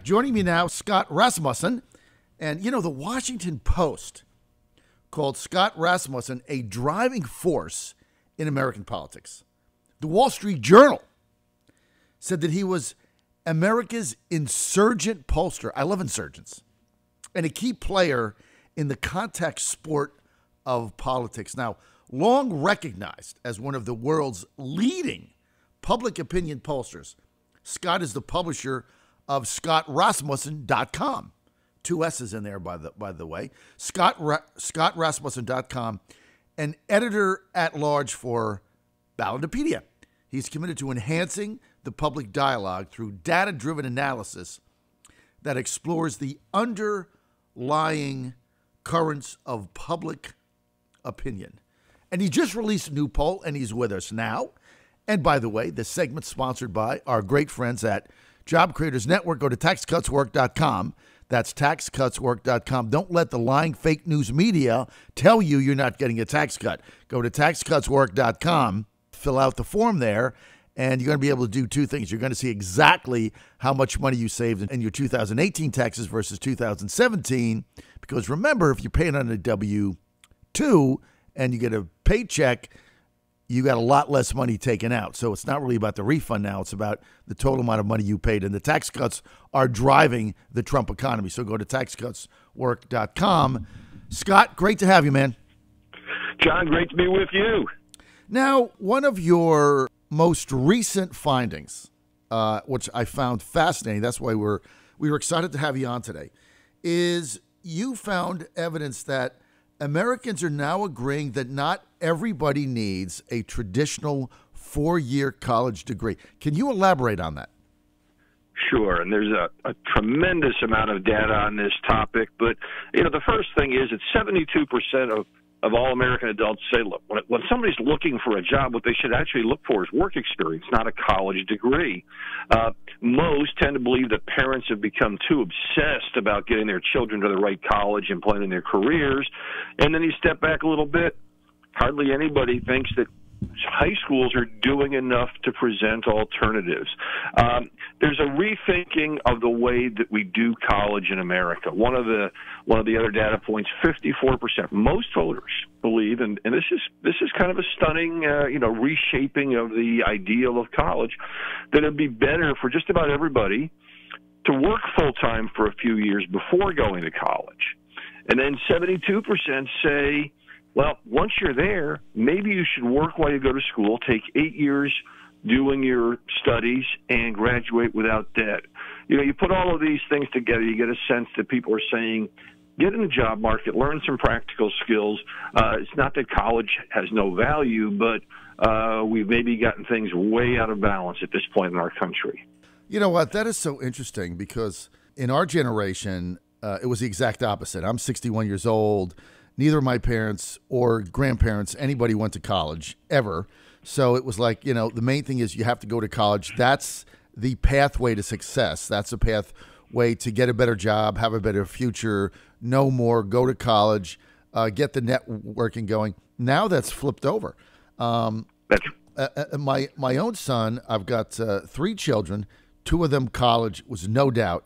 Joining me now, Scott Rasmussen. And, the Washington Post called Scott Rasmussen a driving force in American politics. The Wall Street Journal said that he was America's insurgent pollster. I love insurgents. And a key player in the contact sport of politics. Now, long recognized as one of the world's leading public opinion pollsters, Scott is the publisher of ScottRasmussen.com. 2 S's in there, by the way. ScottRasmussen.com, an editor-at-large for Ballandopedia. He's committed to enhancing the public dialogue through data-driven analysis that explores the underlying currents of public opinion. And he just released a new poll, and he's with us now. And by the way, this segment's sponsored by our great friends at Job Creators Network. Go to taxcutswork.com. That's taxcutswork.com. Don't let the lying fake news media tell you you're not getting a tax cut. Go to taxcutswork.com, fill out the form there, and you're going to be able to do two things. You're going to see exactly how much money you saved in your 2018 taxes versus 2017. Because remember, if you're paying on a W-2 and you get a paycheck, you got a lot less money taken out. So it's not really about the refund now. It's about the total amount of money you paid. And the tax cuts are driving the Trump economy. So go to taxcutswork.com. Scott, great to have you, man. John, great to be with you. Now, one of your most recent findings, which I found fascinating, that's why we were excited to have you on today, is you found evidence that Americans are now agreeing that not everybody needs a traditional 4-year college degree. Can you elaborate on that? Sure, and there's a tremendous amount of data on this topic. But, the first thing is that 72% of all American adults say, look, when somebody's looking for a job, what they should actually look for is work experience, not a college degree. Most tend to believe that parents have become too obsessed about getting their children to the right college and planning their careers. And then you step back a little bit, hardly anybody thinks that high schools are doing enough to present alternatives. There's a rethinking of the way that we do college in America. One of the other data points, 54%, most voters believe, and this is kind of a stunning, reshaping of the ideal of college, that it'd be better for just about everybody to work full time for a few years before going to college. And then 72% say, well, once you're there, maybe you should work while you go to school, take 8 years doing your studies, and graduate without debt. You put all of these things together, you get a sense that people are saying, get in the job market, learn some practical skills. It's not that college has no value, but we've maybe gotten things way out of balance at this point in our country. You know what? That is so interesting because in our generation, it was the exact opposite. I'm 61 years old. Neither of my parents or grandparents, anybody went to college ever. So it was like, the main thing is you have to go to college. That's the pathway to success. That's the pathway to get a better job, have a better future, know more, go to college, get the networking going. Now that's flipped over. My own son, I've got 3 children, 2 of them college was no doubt.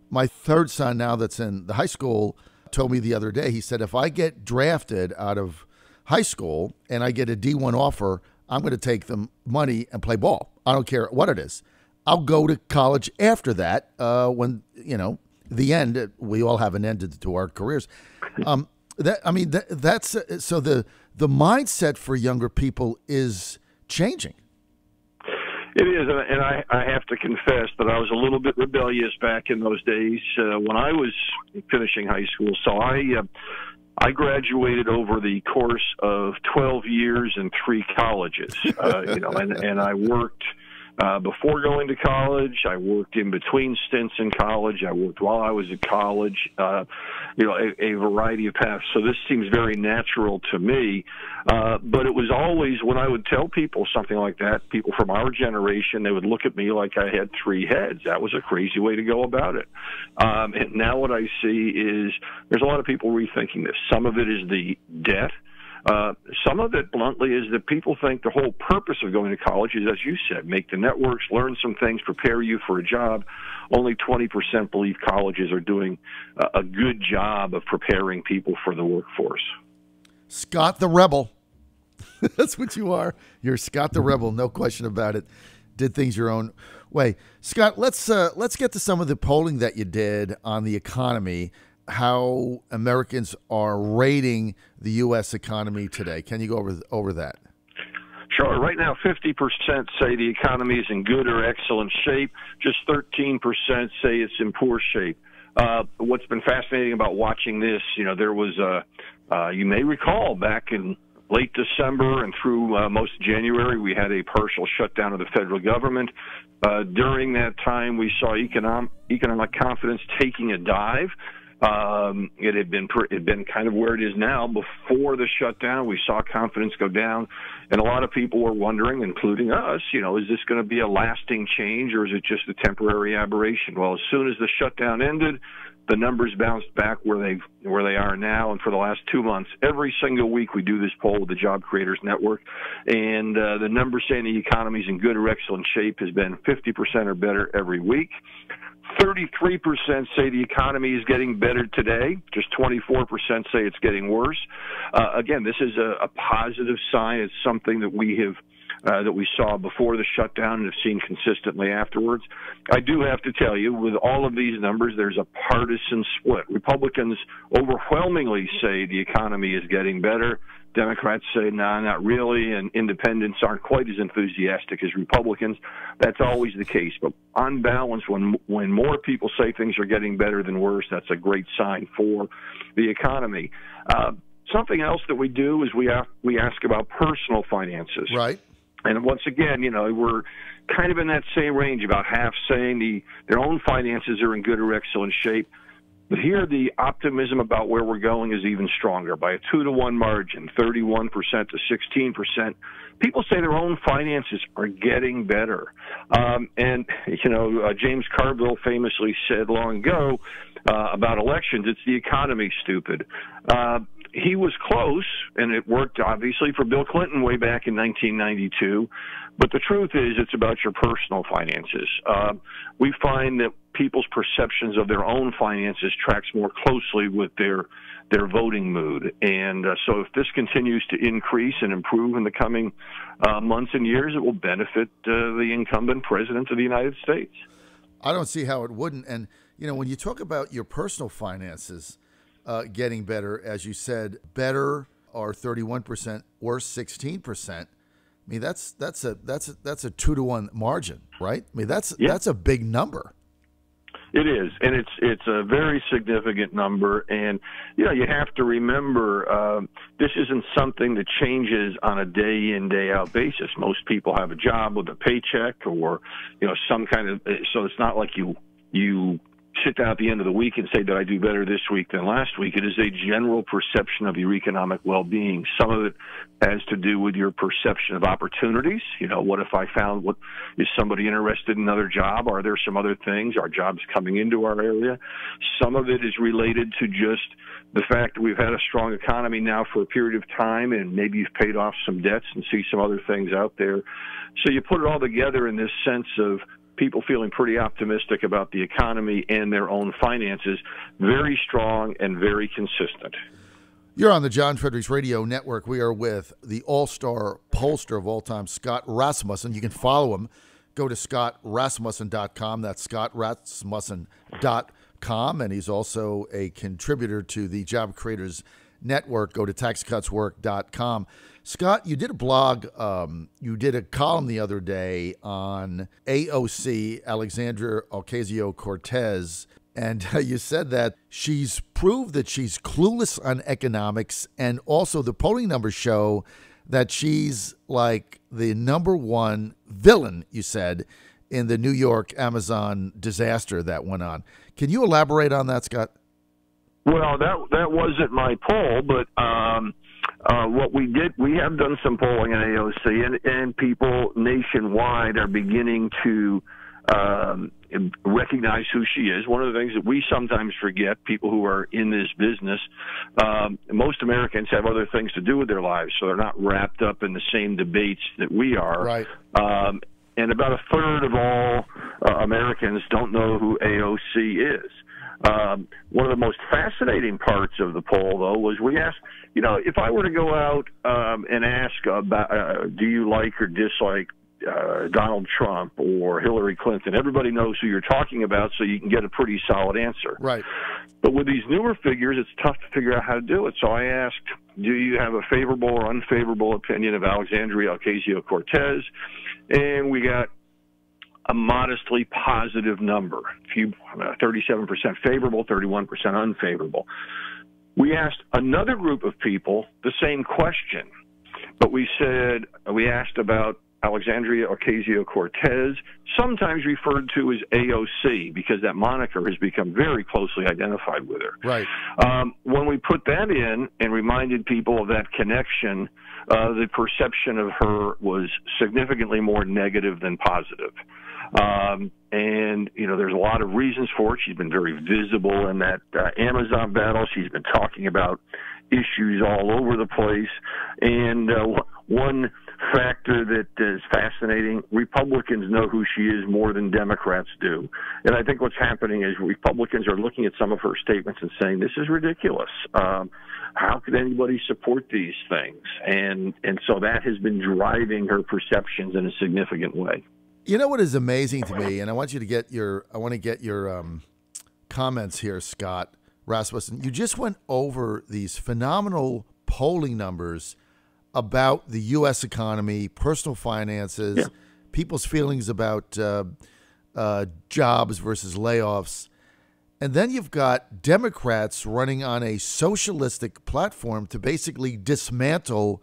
My third son now that's in the high school told me the other day, he said, if I get drafted out of high school and I get a D1 offer, I'm going to take the money and play ball. I don't care what it is. I'll go to college after that when, the end, we all have an end to our careers. That's so the mindset for younger people is changing. It is, and I have to confess that I was a little bit rebellious back in those days when I was finishing high school. So I graduated over the course of 12 years and 3 colleges, and I worked before going to college. I worked in between stints in college. I worked while I was at college, a variety of paths. So this seems very natural to me. But it was always, when I would tell people something like that, people from our generation, they would look at me like I had 3 heads. That was a crazy way to go about it. And now what I see is there's a lot of people rethinking this. Some of it is the debt Some of it, bluntly, is that people think the whole purpose of going to college is, as you said, make the networks, learn some things, prepare you for a job. Only 20% believe colleges are doing a good job of preparing people for the workforce. Scott the Rebel. That's what you are. You're Scott the Rebel, no question about it. Did things your own way. Scott, let's get to some of the polling that you did on the economy, how Americans are rating the U.S. economy today. Can you go over that? Sure. Right now, 50% say the economy is in good or excellent shape. Just 13% say it's in poor shape. What's been fascinating about watching this, there was you may recall back in late December and through most of January, we had a partial shutdown of the federal government. During that time, we saw economic confidence taking a dive. It had been kind of where it is now. Before the shutdown, we saw confidence go down, and a lot of people were wondering, including us, is this going to be a lasting change or is it just a temporary aberration? Well, as soon as the shutdown ended, the numbers bounced back where they are now, and for the last 2 months, every single week we do this poll with the Job Creators Network, and the numbers saying the economy is in good or excellent shape has been 50% or better every week. 33% say the economy is getting better today. Just 24% say it's getting worse. Again, this is a positive sign. It's something that we saw before the shutdown and have seen consistently afterwards. I do have to tell you, with all of these numbers, there's a partisan split. Republicans overwhelmingly say the economy is getting better. Democrats say, no, not really, and independents aren't quite as enthusiastic as Republicans. That's always the case. But on balance, when more people say things are getting better than worse, that's a great sign for the economy. Something else that we do is we ask about personal finances. Right. And once again, we're kind of in that same range, about half saying their own finances are in good or excellent shape. But here, the optimism about where we're going is even stronger. By a 2-to-1 margin, 31% to 16%, people say their own finances are getting better. James Carville famously said long ago about elections, it's the economy, stupid. He was close, and it worked, obviously, for Bill Clinton way back in 1992. But the truth is, it's about your personal finances. We find that people's perceptions of their own finances tracks more closely with their voting mood. And so if this continues to increase and improve in the coming months and years, it will benefit the incumbent president of the United States. I don't see how it wouldn't. And, when you talk about your personal finances getting better, as you said, better are 31%, worse 16%. I mean, that's a 2-to-1 margin, right? I mean, that's a big number. It is, and it's a very significant number. And you have to remember this isn't something that changes on a day in, day out basis. Most people have a job with a paycheck, or some kind of. So it's not like you sit down at the end of the week and say, did I do better this week than last week? It is a general perception of your economic well-being. Some of it has to do with your perception of opportunities. What if I found, is somebody interested in another job? Are there some other things? Are jobs coming into our area? Some of it is related to just the fact that we've had a strong economy now for a period of time, and maybe you've paid off some debts and see some other things out there. So you put it all together in this sense of people feeling pretty optimistic about the economy and their own finances, very strong and very consistent. You're on the John Fredericks Radio Network. We are with the all-star pollster of all time, Scott Rasmussen. You can follow him. Go to scottrasmussen.com. That's scottrasmussen.com. And he's also a contributor to the Job Creators Network. Go to taxcutswork.com. Scott, you did a blog, you did a column the other day on AOC, Alexandria Ocasio-Cortez, and you said that she's proved that she's clueless on economics, and also the polling numbers show that she's like the number one villain, you said, in the New York Amazon disaster that went on. Can you elaborate on that, Scott? Well, that wasn't my poll, but what we did, we have done some polling at AOC, and people nationwide are beginning to recognize who she is. One of the things that we sometimes forget, people who are in this business, most Americans have other things to do with their lives, so they're not wrapped up in the same debates that we are. Right. And about a third of all Americans don't know who AOC is. One of the most fascinating parts of the poll, though, was we asked, if I were to go out and ask about, do you like or dislike Donald Trump or Hillary Clinton, everybody knows who you're talking about, so you can get a pretty solid answer. Right. But with these newer figures, it's tough to figure out how to do it. So I asked, do you have a favorable or unfavorable opinion of Alexandria Ocasio-Cortez? And we got a modestly positive number, 37% favorable, 31% unfavorable. We asked another group of people the same question, but we asked about Alexandria Ocasio-Cortez, sometimes referred to as AOC, because that moniker has become very closely identified with her. Right. When we put that in and reminded people of that connection, the perception of her was significantly more negative than positive. And, there's a lot of reasons for it. She's been very visible in that Amazon battle. She's been talking about issues all over the place. And one factor that is fascinating, Republicans know who she is more than Democrats do. And I think what's happening is Republicans are looking at some of her statements and saying, this is ridiculous. How could anybody support these things? And so that has been driving her perceptions in a significant way. You know what is amazing to me, and I want to get your comments here, Scott Rasmussen. You just went over these phenomenal polling numbers about the U.S. economy, personal finances, people's feelings about jobs versus layoffs. And then you've got Democrats running on a socialistic platform to basically dismantle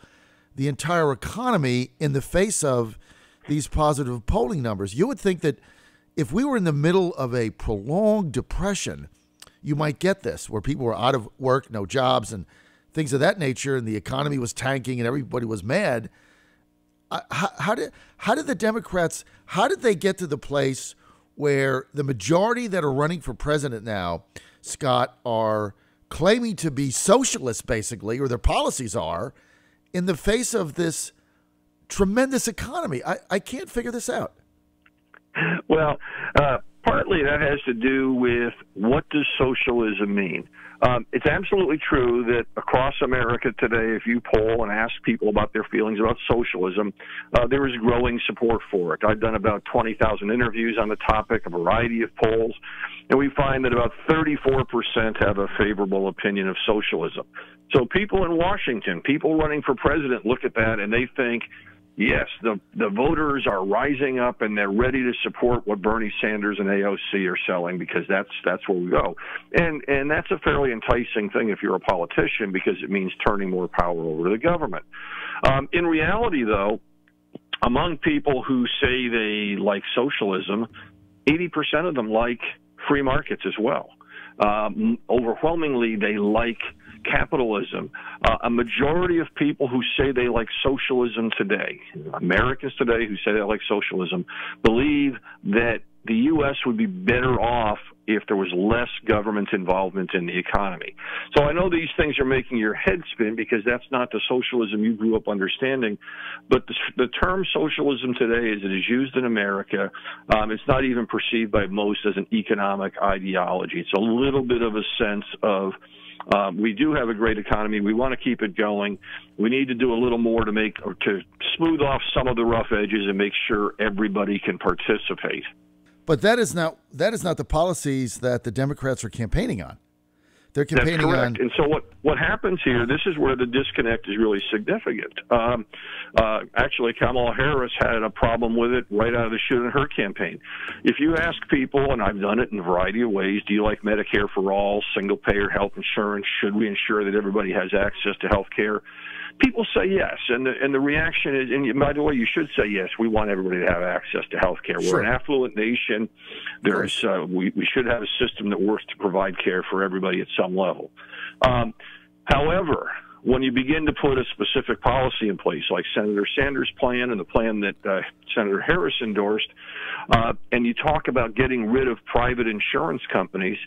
the entire economy in the face of these positive polling numbers. You would think that if we were in the middle of a prolonged depression, you might get this, where people were out of work, no jobs, and things of that nature, and the economy was tanking and everybody was mad. How did the Democrats, how did they get to the place where the majority that are running for president now, Scott, are claiming to be socialists, basically, or their policies are, in the face of this tremendous economy? I can't figure this out. Well, partly that has to do with what does socialism mean? It's absolutely true that across America today, if you poll and ask people about their feelings about socialism, there is growing support for it. I've done about 20,000 interviews on the topic, a variety of polls, and we find that about 34% have a favorable opinion of socialism. So people in Washington, people running for president, look at that and they think, yes, the voters are rising up and they're ready to support what Bernie Sanders and AOC are selling, because that's where we go. And that's a fairly enticing thing if you're a politician, because it means turning more power over to the government. In reality, though, among people who say they like socialism, 80% of them like free markets as well. Overwhelmingly, they like capitalism. A majority of people who say they like socialism today, Americans today who say they like socialism, believe that the U.S. would be better off if there was less government involvement in the economy. So I know these things are making your head spin, because that's not the socialism you grew up understanding. But the term socialism today, as it is used in America, it's not even perceived by most as an economic ideology. It's a little bit of a sense of we do have a great economy. We want to keep it going. We need to do a little more to smooth off some of the rough edges and make sure everybody can participate. But that is not the policies that the Democrats are campaigning on. They're campaigning That's correct. on. And so what happens here, this is where the disconnect is really significant. Actually, Kamala Harris had a problem with it right out of the chute in her campaign. If you ask people, and I've done it in a variety of ways, do you like Medicare for all, single-payer health insurance? Should we ensure that everybody has access to health care? People say yes, and the reaction is, and by the way, you should say yes. We want everybody to have access to health care. Sure. We're an affluent nation. There's we should have a system that works to provide care for everybody at some level. However, when you begin to put a specific policy in place, like Senator Sanders' plan and the plan that Senator Harris endorsed, and you talk about getting rid of private insurance companies,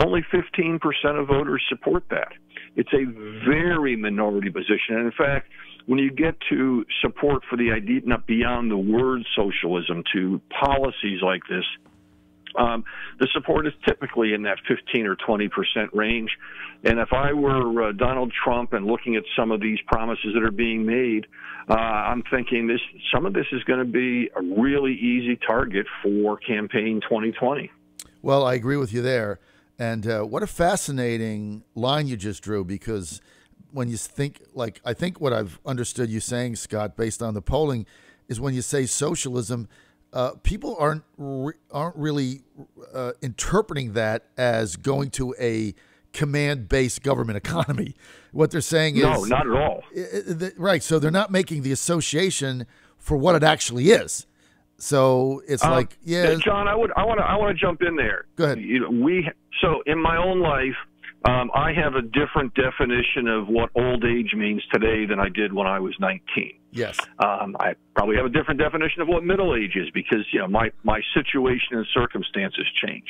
only 15% of voters support that. It's a very minority position. And in fact, when you get to support for the idea, not beyond the word socialism, to policies like this, the support is typically in that 15 or 20% range. And if I were Donald Trump and looking at some of these promises that are being made, I'm thinking some of this is going to be a really easy target for campaign 2020. Well, I agree with you there. And what a fascinating line you just drew, because when you think, like, I think what I've understood you saying, Scott, based on the polling, is when you say socialism, people aren't really interpreting that as going to a command-based government economy. What they're saying is... No, not at all. Right, so they're not making the association for what it actually is. So it's like, yeah... John, I want to jump in there. Go ahead. So in my own life, I have a different definition of what old age means today than I did when I was 19. Yes. I probably have a different definition of what middle age is, because my situation and circumstances change.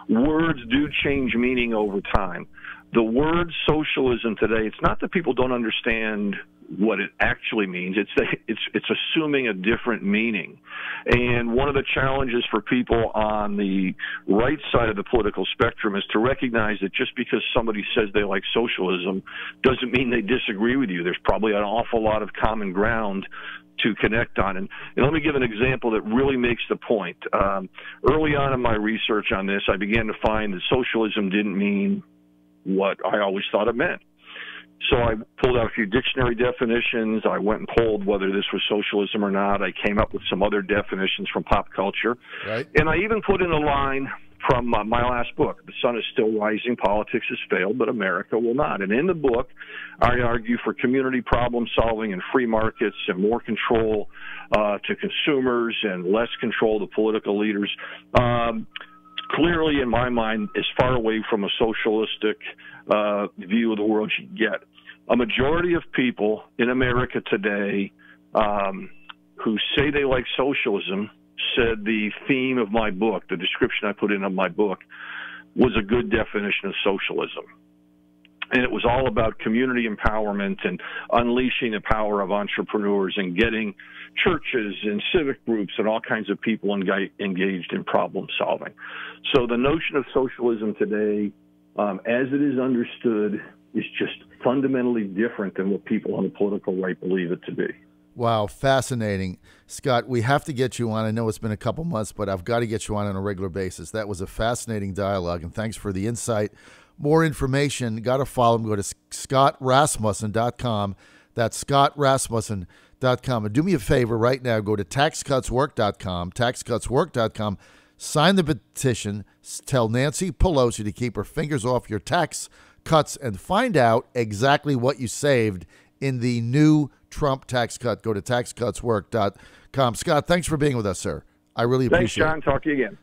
Words do change meaning over time. The word socialism today, it's not that people don't understand what it actually means. It's assuming a different meaning. And one of the challenges for people on the right side of the political spectrum is to recognize that just because somebody says they like socialism doesn't mean they disagree with you. There's probably an awful lot of common ground to connect on. And let me give an example that really makes the point. Early on in my research on this, I began to find that socialism didn't mean what I always thought it meant. So I pulled out a few dictionary definitions. I went and polled whether this was socialism or not. I came up with some other definitions from pop culture. Right. And I even put in a line from my last book, The Sun is Still Rising, Politics Has Failed, but America Will Not. And in the book, I argue for community problem solving and free markets and more control to consumers and less control to political leaders. Clearly, in my mind, as far away from a socialistic view of the world you get. A majority of people in America today who say they like socialism said the theme of my book, the description I put in of my book, was a good definition of socialism. And it was all about community empowerment and unleashing the power of entrepreneurs and getting churches and civic groups and all kinds of people engaged in problem solving. So the notion of socialism today, as it is understood, is just fundamentally different than what people on the political right believe it to be. Wow, fascinating. Scott, we have to get you on. I know it's been a couple months, but I've got to get you on a regular basis. That was a fascinating dialogue, and thanks for the insight. More information, got to follow him. Go to scottrasmussen.com. That's scottrasmussen.com. And do me a favor right now. Go to taxcutswork.com, taxcutswork.com. Sign the petition. Tell Nancy Pelosi to keep her fingers off your tax cuts and find out exactly what you saved in the new Trump tax cut. Go to taxcutswork.com. Scott, thanks for being with us, sir. I really appreciate it. Thanks, John. Talk to you again.